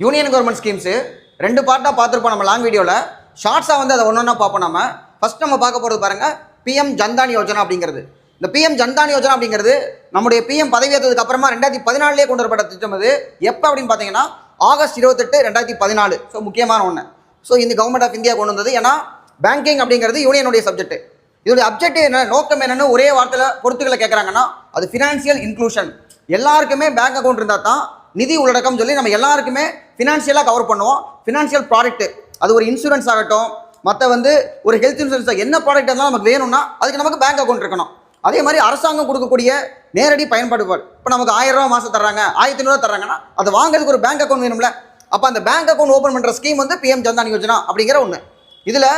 Union government schemes 2 பார்ட்டாக பார்த்துருப்போம் நம்ம லாங் வீடியோவில். ஷார்ட்ஸாக வந்து அதை ஒன்றா பார்ப்போம். ஃபஸ்ட் நம்ம பார்க்க போகிறது பாருங்கள், பிஎம் ஜன்தான் யோஜனா அப்படிங்கிறது. இந்த பிஎம் ஜன்தான் யோஜனா அப்படிங்கிறது நம்முடைய பிஎம் பதவியேற்றதுக்கு அப்புறமா 2014 கொண்டு வரப்பட்ட திட்டம். இது எப்போ அப்படின்னு பார்த்தீங்கன்னா ஆகஸ்ட் 28, 2014. ஸோ முக்கியமான ஒன்று. ஸோ இந்த கவர்மெண்ட் ஆஃப் இந்தியா கொண்டு வந்தது. ஏன்னா பேங்கிங் அப்படிங்கிறது யூனியனுடைய சப்ஜெக்ட். இதோடைய அப்ஜெக்டிவ் என்ன, நோக்கம் என்னன்னு ஒரே வார்த்தையில் பொறுத்துக்களை கேட்குறாங்கன்னா அது ஃபினான்ஷியல் இன்க்ளூஷன். எல்லாருக்குமே பேங்க் அக்கௌண்ட் இருந்தால் தான் நிதி உள்ளடக்கம் சொல்லி நம்ம எல்லாருக்குமே ஃபினான்ஷியலாக கவர் பண்ணுவோம். ஃபினான்ஷியல் ப்ராடக்ட், அது ஒரு இன்சூரன்ஸ் ஆகட்டும், மற்ற வந்து ஒரு ஹெல்த் இன்சூரன்ஸ், என்ன ப்ராடக்ட் இருந்தாலும் நமக்கு வேணும்னா அதுக்கு நமக்கு பேங்க் அக்கௌண்ட் இருக்கணும். அதே மாதிரி அரசாங்கம் கொடுக்கக்கூடிய நேரடி பயன்பாடுகள், இப்போ நமக்கு 1000 ரூபா மாதம் தர்றாங்க, 1500 தர்றாங்கன்னா அதை வாங்குறதுக்கு ஒரு பேங்க் அக்கௌண்ட் வேணும்ல. அப்போ அந்த பேங்க் அக்கௌண்ட் ஓப்பன் பண்ணுற ஸ்கீம் வந்து பிஎம் ஜன்தான் யோஜனா அப்படிங்கிற ஒன்று. இதில்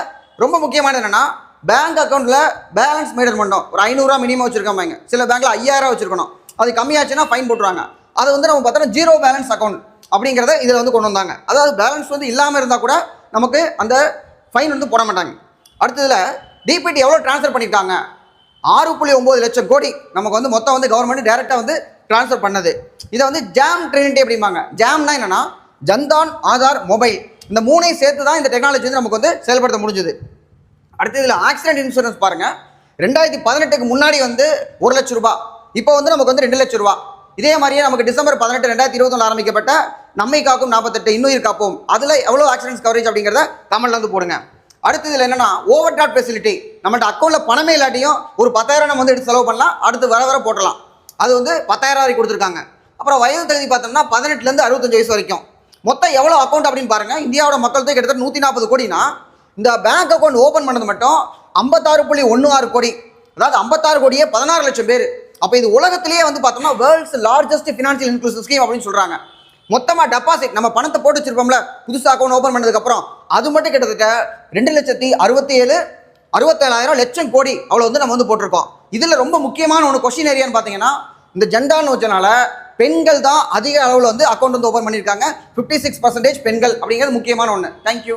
ரொம்ப முக்கியமானது என்னென்னா, பேங்க் அக்கௌண்ட்டில் பேலன்ஸ் மெயின்டைன் பண்ணணும். ஒரு 500 ரூபா மினிமம் வச்சுருக்காங்க, சில பேங்க்கில் 5000 வச்சுருக்கணும். அது கம்மியாச்சுன்னா ஃபைன் போட்டுருவாங்க. அதை வந்து நம்ம பார்த்தோன்னா ஜீரோ பேலன்ஸ் அக்கௌண்ட் அப்படிங்கிறத இதில் வந்து கொண்டு வந்தாங்க. அதாவது பேலன்ஸ் வந்து இல்லாமல் இருந்தால் கூட நமக்கு அந்த ஃபைன் வந்து போட மாட்டாங்க. அடுத்ததில் டிபிடி எவ்வளோ ட்ரான்ஸ்ஃபர் பண்ணியிருக்காங்க, 6.9 லட்சம் கோடி நமக்கு வந்து மொத்தம் வந்து கவர்மெண்ட் டைரெக்டாக வந்து ட்ரான்ஸ்ஃபர் பண்ணது. இதை வந்து ஜாம் ட்ரினிட்டி அப்படிம்பாங்க. ஜாம்னா என்னென்னா ஜன்தான், ஆதார், மொபைல், இந்த மூணையும் சேர்த்து தான் இந்த டெக்னாலஜி வந்து நமக்கு வந்து செயல்படுத்த முடிஞ்சுது. அடுத்து இதில் ஆக்சிடென்ட் இன்சூரன்ஸ் பாருங்கள், 2018க்கு முன்னாடி வந்து 1 லட்சம் ரூபா, இப்போ வந்து நமக்கு வந்து 2 லட்சம் ரூபா. இதே மாதிரியே நமக்கு டிசம்பர் 18, 2021 ஆரம்பிக்கப்பட்ட நம்மை காக்கும் 48 இன்னுயிர் காப்போம், அதில் எவ்வளோ ஆக்சிடென்ட்ஸ் கவரேஜ் அப்படிங்கிறத கமெண்ட்ல வந்து போடுங்க. அடுத்து இதில் என்னன்னா ஓவர் டிராஃப்ட் ஃபெசிலிட்டி, நம்மள்ட்ட அக்கௌண்ட்டில் பணமே இல்லாட்டியும் ஒரு 10,000 நம்ம வந்து எடுத்து செலவு பண்ணலாம், அடுத்து வர போட்டலாம். அது வந்து 10,000 வரைக்கும் கொடுத்துருக்காங்க. அப்புறம் வயது தகுதி பார்த்தோம்னா 18லேருந்து 65 வயசு வரைக்கும். மொத்தம் எவ்வளோ அக்கௌண்ட் அப்படின்னு பாருங்கள். இந்தியாவோட மக்கள் தொகை கிட்டத்தட்ட 140 கோடினா இந்த பேங்க் அக்கௌண்ட் ஓப்பன் பண்ணது மட்டும் 56.16 கோடி. அதாவது 56 கோடியே 16 லட்சம் பேர். அப்போ இது உலகத்திலேயே வந்து பார்த்தோம்னா world's largest financial inclusive scheme அப்படின்னு சொல்கிறாங்க. மொத்தமாக டெபாசிட் நம்ம பணத்தை போட்டு வச்சிருப்போம்ல, புதுசாக அக்கௌண்ட் ஓப்பன் பண்ணதுக்கப்புறம் அது மட்டும் கிட்டத்தட்ட 2,67,67,000 லட்சம் கோடி அவ்வளோ வந்து நம்ம வந்து போட்டிருக்கோம். இதில் ரொம்ப முக்கியமான ஒன்று கொஸ்டின் ஏரியான்னு பார்த்தீங்கன்னா, இந்த ஜன்தான் யோஜனால பெண்கள் தான் அதிக அளவில் வந்து அக்கௌண்ட் வந்து ஓப்பன் பண்ணியிருக்காங்க. 56% பெண்கள் அப்படிங்கிறது முக்கியமான ஒன்று. தேங்க்யூ.